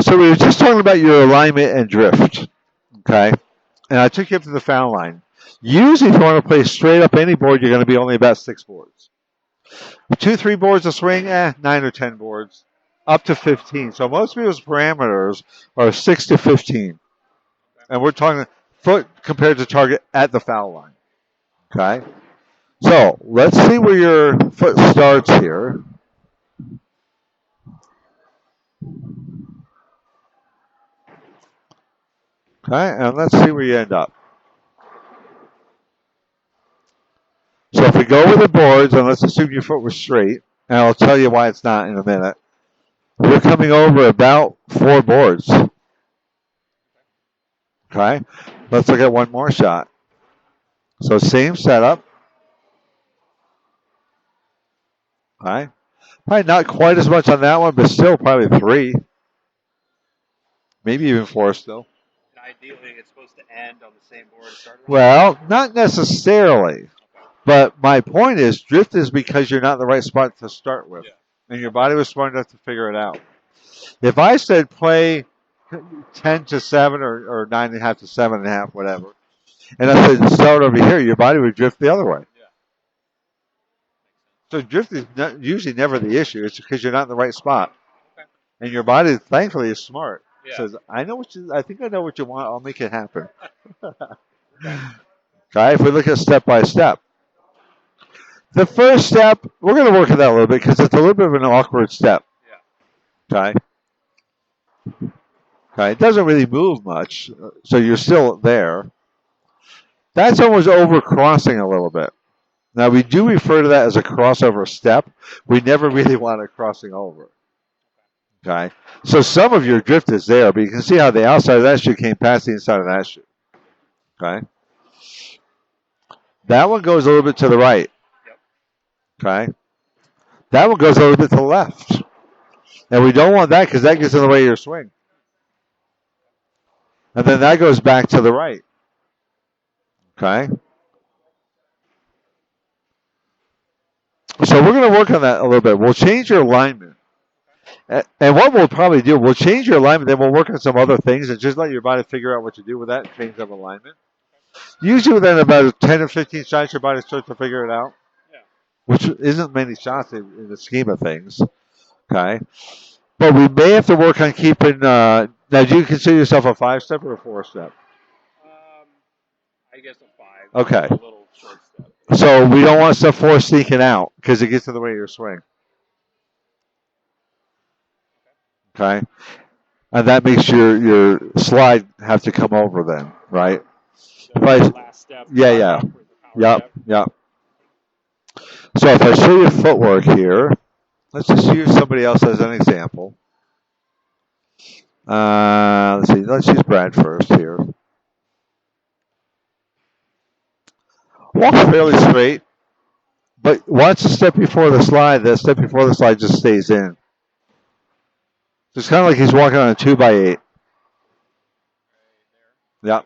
So we were just talking about your alignment and drift, okay? And I took you up to the foul line. Usually, if you want to play straight up any board, you're going to be only about 6 boards. 2, 3 boards a swing, 9 or 10 boards, up to 15. So most people's parameters are 6 to 15, and we're talking foot compared to target at the foul line. Okay. So let's see where your foot starts here. Okay, and let's see where you end up. So if we go with the boards, and let's assume your foot was straight, and I'll tell you why it's not in a minute. We're coming over about 4 boards. Okay, let's look at one more shot. So same setup. Okay, probably not quite as much on that one, but still probably 3, maybe even 4 still. And ideally, it's supposed to end on the same board as start with? Well, not necessarily. But my point is, drift is because you're not in the right spot to start with. Yeah. And your body was smart enough to figure it out. If I said play 10 to 7 or 9.5 to 7.5, whatever, and I said start over here, your body would drift the other way. Yeah. So drift is usually never the issue. It's because you're not in the right spot. Okay. And your body, thankfully, is smart. Yeah. It says, I think I know what you want. I'll make it happen. Okay, if we look at step by step. The first step, we're going to work on that a little bit because it's a little bit of an awkward step. Yeah. Okay, it doesn't really move much, so you're still there. That's almost over crossing a little bit. Now, we do refer to that as a crossover step. We never really want it crossing over. Okay, so some of your drift is there, but you can see how the outside of that shoe came past the inside of that shoe. Okay, that one goes a little bit to the right. Okay, that one goes a little bit to the left. And we don't want that because that gets in the way of your swing. And then that goes back to the right. Okay. So we're going to work on that a little bit. We'll change your alignment. And what we'll probably do, we'll change your alignment, then we'll work on some other things and just let your body figure out what to do with that, change of alignment. Usually within about 10 or 15 shots, your body starts to figure it out. Yeah. Which isn't many shots in the scheme of things. Okay. But we may have to work on keeping. Now, do you consider yourself a 5-step or a 4-step? I guess a 5. Okay. A little short step. So we don't want step 4 sneaking out because it gets in the way of your swing. Okay. And that makes your slide have to come over then, right? The last step. Yeah. Yep. So if I show you footwork here, let's just use somebody else as an example. Let's see. Let's use Brad first here. Walks fairly straight, but once a step before the slide, that step before the slide just stays in. So it's kind of like he's walking on a 2x8. Yeah.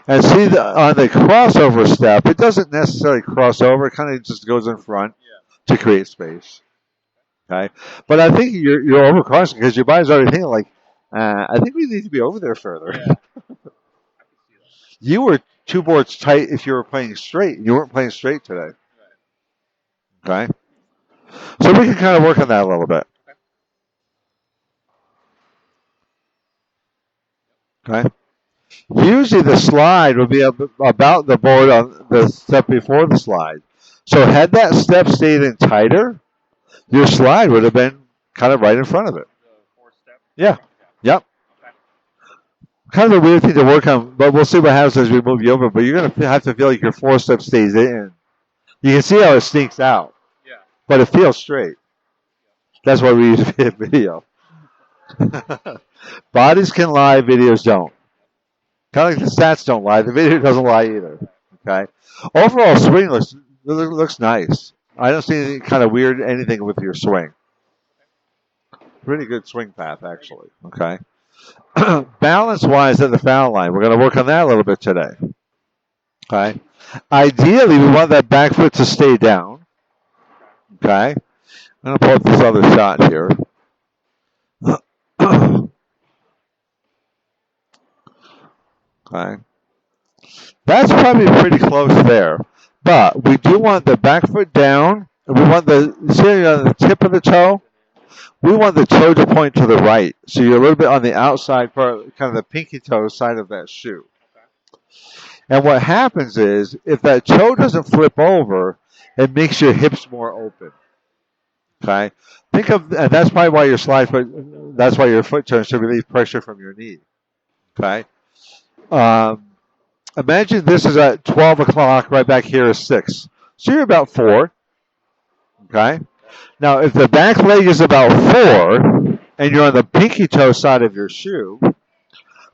And see, on the crossover step, it doesn't necessarily cross over. It kind of just goes in front to create space. Okay, but I think you're overcrossing because your body's already thinking like, I think we need to be over there further. Yeah. You were 2 boards tight if you were playing straight. You weren't playing straight today. Okay, so we can kind of work on that a little bit. Okay. Usually the slide would be about the board on the step before the slide. So had that step stayed in tighter, your slide would have been kind of right in front of it. The 4-step? Yeah. Yep. Okay. Kind of a weird thing to work on, but we'll see what happens as we move you over. But you're going to have to feel like your 4-step stays in. You can see how it sneaks out. Yeah. But it feels straight. That's why we use video. Bodies can lie, videos don't. Kind of like the stats don't lie, the video doesn't lie either. Okay. Overall swing looks nice. I don't see any kind of weird anything with your swing. Pretty good swing path, actually. Okay. Balance-wise at the foul line, we're going to work on that a little bit today. Okay. Ideally, we want that back foot to stay down. Okay. I'm going to pull up this other shot here. Okay. That's probably pretty close there. But we do want the back foot down. And we want see on the tip of the toe? We want the toe to point to the right. So you're a little bit on the outside part, kind of the pinky toe side of that shoe. And what happens is, if that toe doesn't flip over, it makes your hips more open. Okay? Think of, and that's probably why your slide foot, that's why your foot turns to relieve pressure from your knee. Okay? Um, Imagine this is at 12 o'clock, right back here is 6. So you're about 4. Okay? Now, if the back leg is about 4, and you're on the pinky toe side of your shoe,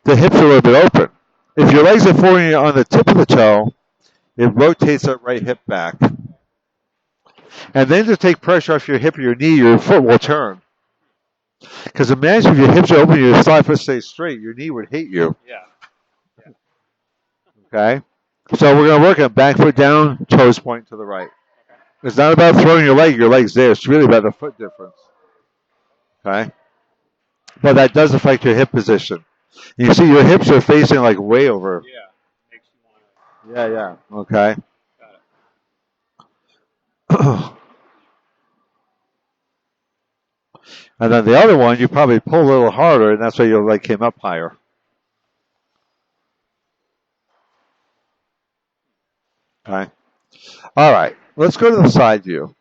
the hips are a little bit open. If your legs are 4 and you're on the tip of the toe, it rotates that right hip back. And then to take pressure off your hip or your knee, your foot will turn. Because imagine if your hips are open, your slide foot stays straight, your knee would hate you. Yeah. Okay? So we're going to work on back foot down, toes point to the right. It's not about throwing your leg's there. It's really about the foot difference. Okay? But that does affect your hip position. You see your hips are facing like way over. Yeah. Makes you want to. Yeah. Okay. Got it. And then the other one, you probably pull a little harder, and that's why your leg came up higher. Okay. All right. Let's go to the side view.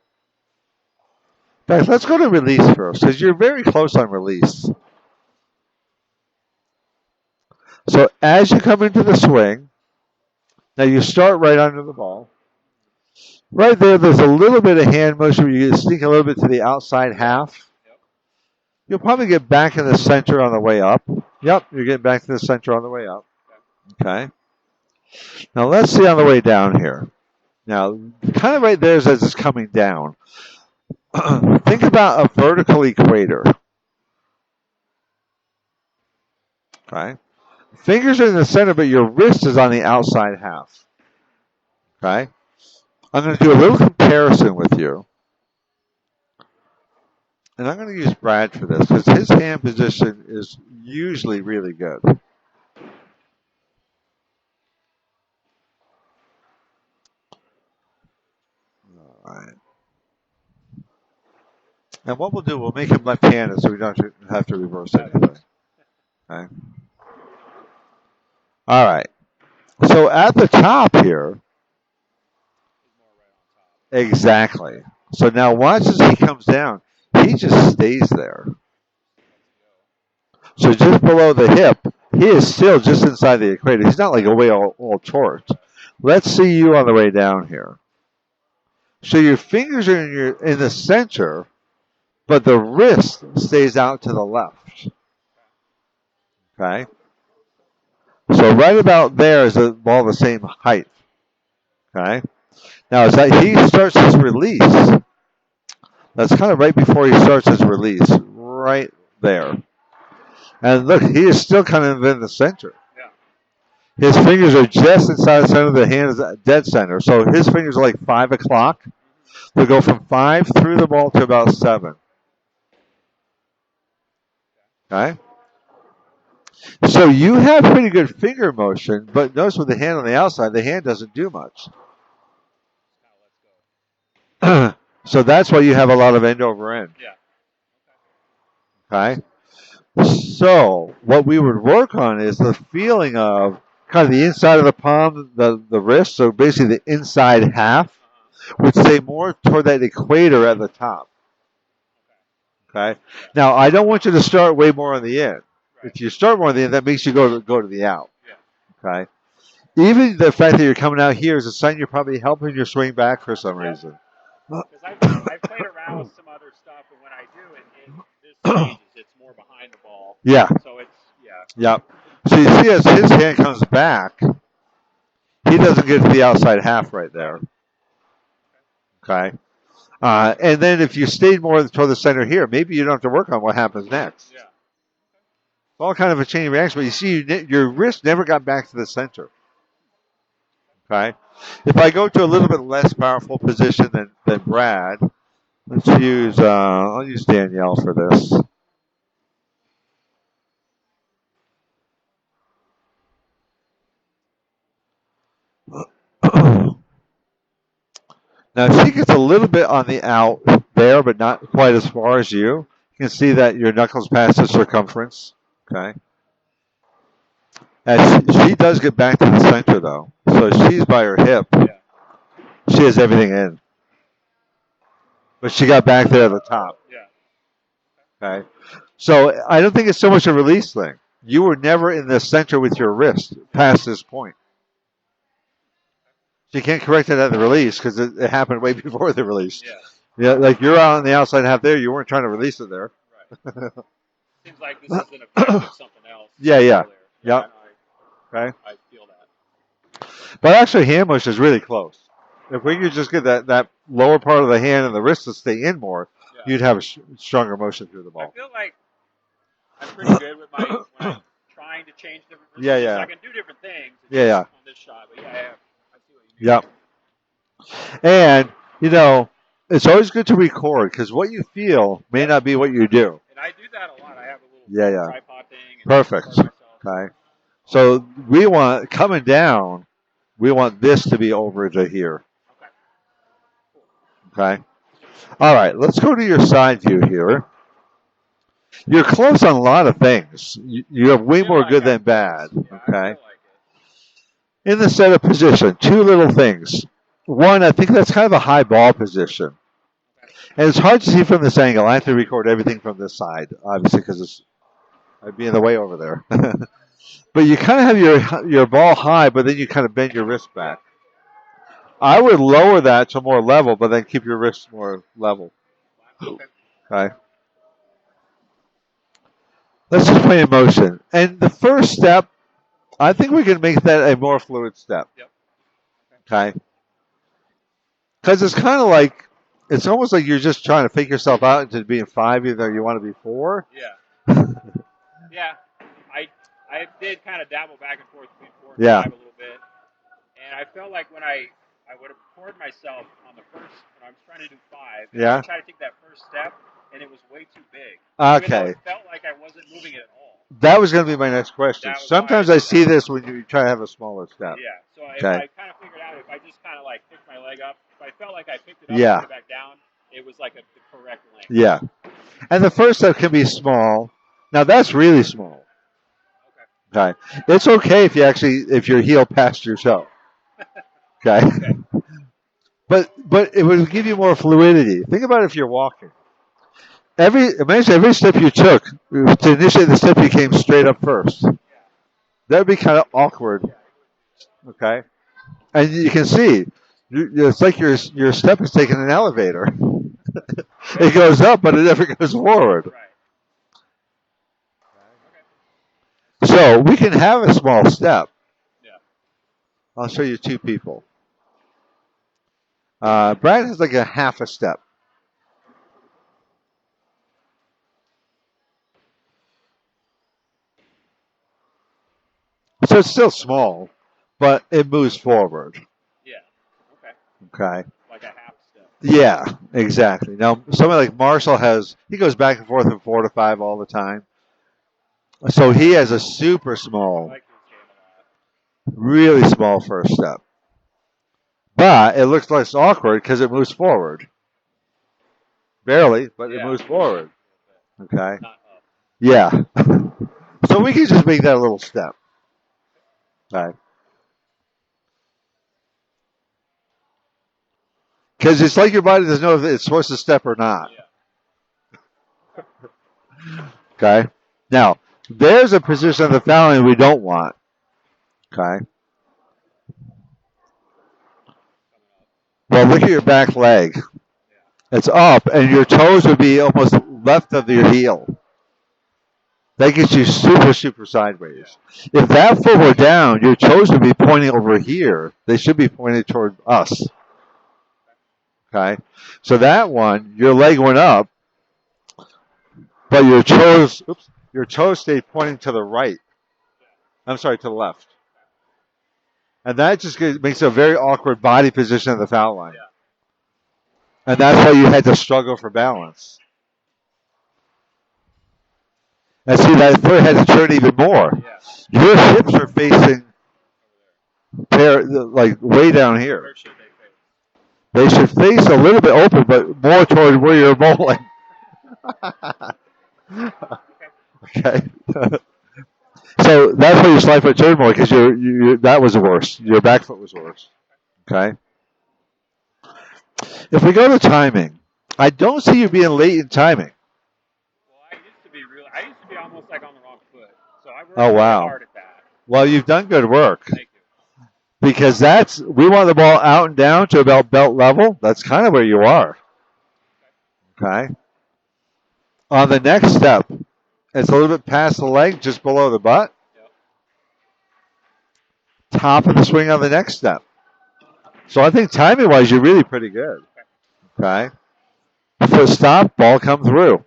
Guys, let's go to release first, because you're very close on release. So as you come into the swing, now you start right under the ball. Right there's a little bit of hand motion where you sneak a little bit to the outside half. You'll probably get back in the center on the way up. Yep, you're getting back to the center on the way up. Okay. Now let's see on the way down here. Now, kind of right there as it's coming down. Think about a vertical equator. Okay. Fingers are in the center, but your wrist is on the outside half. Okay. I'm going to do a little comparison with you. And I'm going to use Brad for this because his hand position is usually really good. All right. And what we'll do, we'll make him left-handed so we don't have to reverse anything. Okay. All right. So at the top here, exactly. So now watch as he comes down. He just stays there. So just below the hip, he is still just inside the equator. He's not like away all torqued. Let's see you on the way down here. So your fingers are in the center, but the wrist stays out to the left. Okay? So right about there is the ball the same height. Okay? Now as he starts his release, that's kind of right before he starts his release. Right there. And look, he is still kind of in the center. Yeah. His fingers are just inside the center. The hand is dead center. So his fingers are like 5 o'clock. They go from 5 through the ball to about 7. Okay? So you have pretty good finger motion, but notice with the hand on the outside, the hand doesn't do much. So that's why you have a lot of end over end. Yeah. Okay? So what we would work on is the feeling of kind of the inside of the palm, the wrist, so basically the inside half, would stay more toward that equator at the top. Okay? Now, I don't want you to start way more on the end. If you start more on the end, that makes you go to the out. Okay? Even the fact that you're coming out here is a sign you're probably helping your swing back for some reason. Because I've played around with some other stuff, and when I do, in this stage, it's more behind the ball. Yeah. So it's, yeah. Yep. So you see as his hand comes back, he doesn't get to the outside half right there. Okay. And then if you stayed more toward the center here, maybe you don't have to work on what happens next. Yeah. It's all kind of a chain reaction, but you see your wrist never got back to the center. Okay. If I go to a little bit less powerful position than Brad, let's use, I'll use Danielle for this. Now she gets a little bit on the out there, but not quite as far as you. You can see that your knuckles pass the circumference. Okay. And she does get back to the center though, so she's by her hip. Yeah. She has everything in, but she got back there at the top. Yeah. Okay. So I don't think it's so much a release thing. You were never in the center with your wrist past this point. So you can't correct it at the release because it happened way before the release. Yeah. Yeah, like you're out on the outside half there. You weren't trying to release it there. Right. Seems like this is an effect of something else. Yeah, yeah. earlier. Yep. I Okay. feel that. But actually, hand motion is really close. If we could just get that lower part of the hand and the wrist to stay in more, Yeah. you'd have a stronger motion through the I ball. feel like I'm pretty good with when I'm trying to change different positions. Yeah, yeah. I can do different things. Yeah, yeah. On this shot, but yeah, I see what you mean. Yep. And, you know, it's always good to record because what you feel may not be what you do. And I do that a lot. I have a little Yeah, yeah. tripod thing. And Perfect. record myself. Okay. So we want, coming down, we want this to be over to here. Okay. Okay. All right. Let's go to your side view here. You're close on a lot of things. You have way I feel more like good I'm than bad. close. Yeah, I Okay. feel like it. In the setup position, two little things. One, I think that's kind of a high ball position. And it's hard to see from this angle. I have to record everything from this side, obviously, because I'd be in the way over there. But you kind of have your ball high, but then you kind of bend your wrist back. I would lower that to more level, but then keep your wrists more level. Okay. Okay. Let's just play in motion. And the first step, I think we can make that a more fluid step. Yep. Okay. Because it's kind of like, it's almost like you're just trying to fake yourself out into being 5, even though you want to be 4. Yeah. Yeah. I did kind of dabble back and forth between 4 and Yeah. 5 a little bit. And I felt like when I would have record myself on the first, when I was trying to do 5, and Yeah. I tried to take that first step, and it was way too big. Okay. Even though it felt like I wasn't moving it at all. That was going to be my next question. That was Sometimes why I I did see that. this when you try to have a smaller step. Yeah. So Okay. I kind of figured out if I just kind of like picked my leg up, if I felt like I picked it up Yeah. and put it back down, it was like the correct length. Yeah. And the first step can be small. Now that's really small. Okay. It's okay if your heel passed your toe. Okay. Okay. But it would give you more fluidity. Think about if you're walking. Imagine every step you took to initiate the step you came straight up first. That would be kind of awkward. Okay. And you can see it's like your step is taking an elevator. It goes up, but it never goes forward. Right. So we can have a small step. Yeah. I'll show you two people. Brad has like a half a step. So it's still small, but it moves forward. Yeah. Okay. Okay. Like a half step. Yeah, exactly. Now, somebody like Marshall he goes back and forth from 4 to 5 all the time. So he has a super I small, like this game a lot. really small first step. But it looks less awkward because it moves forward. Barely, but it Yeah. moves forward. Okay. Not up. Yeah. So we can just make that a little step. Okay. Because it's like your body doesn't know if it's supposed to step or not. Yeah. Okay. Now, there's a position of the fouling we don't want. Okay. Well, look at your back leg. It's up, and your toes would be almost left of your heel. That gets you super, super sideways. If that foot were down, your toes would be pointing over here. They should be pointed toward us. Okay? So that one, your leg went up, but your toes stayed pointing to the right. I'm sorry, to the left. And that just makes a very awkward body position of the foul line. Yeah. And that's why you had to struggle for balance. And see, that foot had to turn even more. Yeah. Your hips are facing like way down here. Where should they face? They should face a little bit open, but more toward where you're bowling. Okay. So that's why your slide foot turned more because that was the worst. Your back foot was worse. Okay. If we go to timing, I don't see you being late in timing. Well, I used to be almost like on the wrong foot. So I worked Oh really wow. hard at that. Well, you've done good work Thank you. because we want the ball out and down to about belt level. That's kind of where you are. Okay. On the next step, it's a little bit past the leg, just below the butt. Yep. Top of the swing on the next step. So I think timing wise, you're really pretty good. Okay. Foot stop, ball come through. Yep.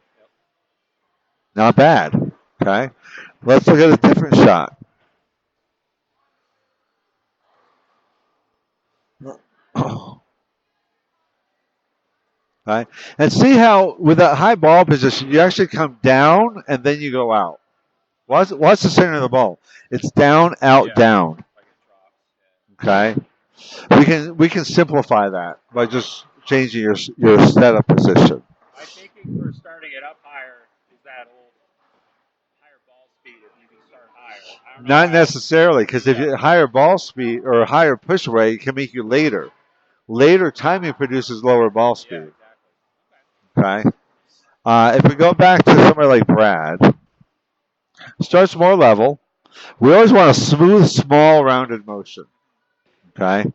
Not bad. Okay. Let's look at a different shot. Okay. And see how with that high ball position, you actually come down and then you go out. Watch the center of the ball. It's down, out, Yeah. down. Like it drops. Yeah. Okay. We can simplify that by just changing your setup position. My thinking for starting it up higher is that old higher ball speed if you can start higher. I don't know Not how- necessarily, because if you higher ball speed or higher push rate, it can make you later. Later timing produces lower ball Yeah, speed. exactly. Okay. If we go back to somewhere like Brad, starts more level. We always want a smooth, small, rounded motion. Okay.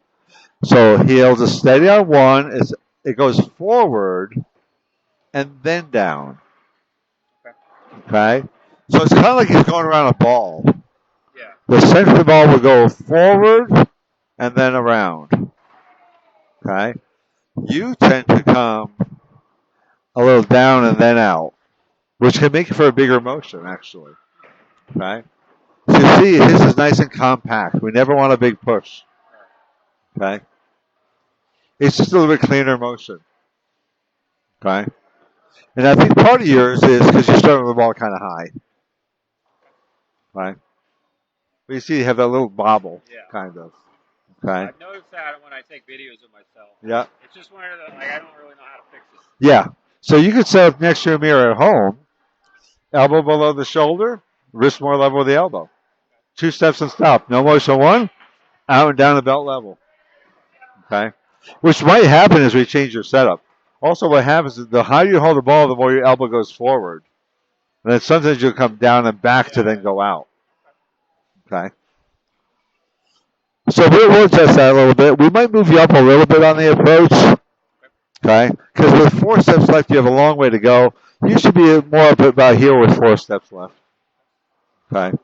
So he'll just steady on one. It goes forward and then down. Okay. So it's kind of like he's going around a ball. Yeah. The center of the ball will go forward and then around. Okay. You tend to come a little down and then out, which can make for a bigger motion, actually. Okay. So you see, his is nice and compact. We never want a big push. Okay. It's just a little bit cleaner motion. Okay. And I think part of yours is because you're starting with the ball kind of high. Right. But you see, you have that little bobble, Yeah. kind of. Okay. I've noticed that when I take videos of myself. Yeah. It's just one of the I don't really know how to fix it. Yeah. So you could set up next to a mirror at home, elbow below the shoulder, wrist more level with the elbow. 2 steps and stop. No motion one, out and down the belt level. Okay. Which might happen as we change your setup. Also, what happens is the higher you hold the ball, the more your elbow goes forward. And then sometimes you'll come down and back to then go out. Okay. So we'll adjust that a little bit. We might move you up a little bit on the approach. Okay. Because with 4 steps left, you have a long way to go. You should be more up about here with 4 steps left. Okay.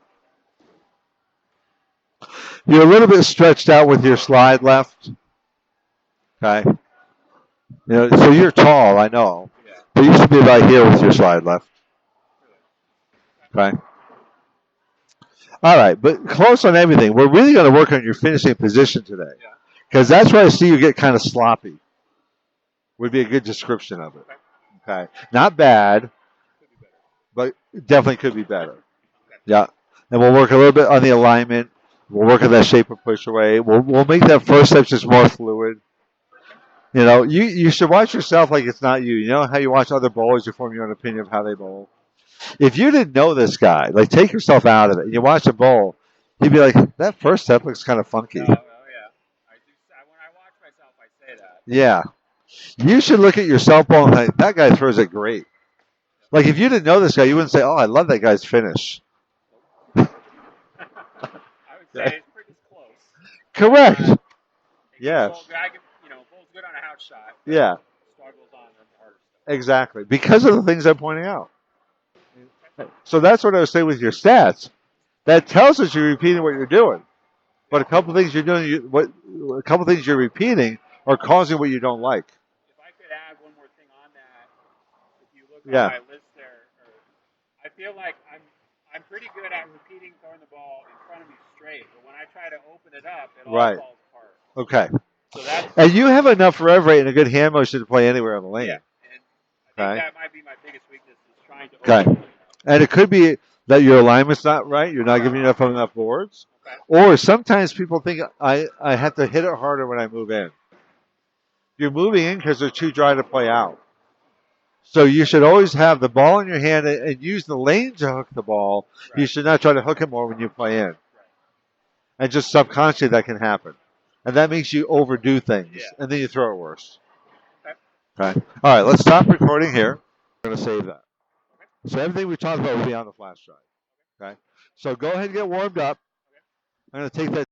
You're a little bit stretched out with your slide left. Okay. So you're tall, I know. Yeah. But you should be about here with your slide left. Okay. All right, but close on everything. We're really going to work on your finishing position today. Yeah. Because that's where I see you get kind of sloppy. Would be a good description of it. Okay. Not bad, but definitely could be better. Yeah. And we'll work a little bit on the alignment. We'll work on that shape of push away. We'll make that first step just more fluid. You should watch yourself like it's not you. You know how you watch other bowlers, you form your own opinion of how they bowl. If you didn't know this guy, like take yourself out of it, and you watch a bowl, you'd be like, that first step looks kind of funky. Oh, yeah. When I watch myself, I say that. Yeah. You should look at yourself bowl and think, that guy throws it great. Like if you didn't know this guy, you wouldn't say, oh, I love that guy's finish. I would say it's pretty close. Correct. Yes. Bowl's good on a house shot. Yeah. Struggles on the harder stuff. Exactly. Because of the things I'm pointing out. So that's what I was saying with your stats. That tells us you're repeating what you're doing. But a couple things you're doing, a couple things you're repeating are causing what you don't like. If I could add one more thing on that, if you look Yeah. at my list there, I feel like I'm pretty good at repeating throwing the ball in front of me straight, but when I try to open it up, it all Right. falls apart. Okay. So that's And you have enough rev rate and a good hand motion to play anywhere on the lane. yeah, and I think Okay. that might be my biggest weakness is trying to Okay. open it up. And it could be that your alignment's not right. You're not giving enough boards. Okay. Or sometimes people think I have to hit it harder when I move in. you're moving in because they're too dry to play out. So you should always have the ball in your hand and use the lane to hook the ball. You should not try to hook it more when you play in. And just subconsciously that can happen. And that makes you overdo things. And then you throw it worse. Okay. All right, let's stop recording here. We're going to save that. So everything we talked about will be on the flash drive. Okay. So go ahead and get warmed up. I'm going to take that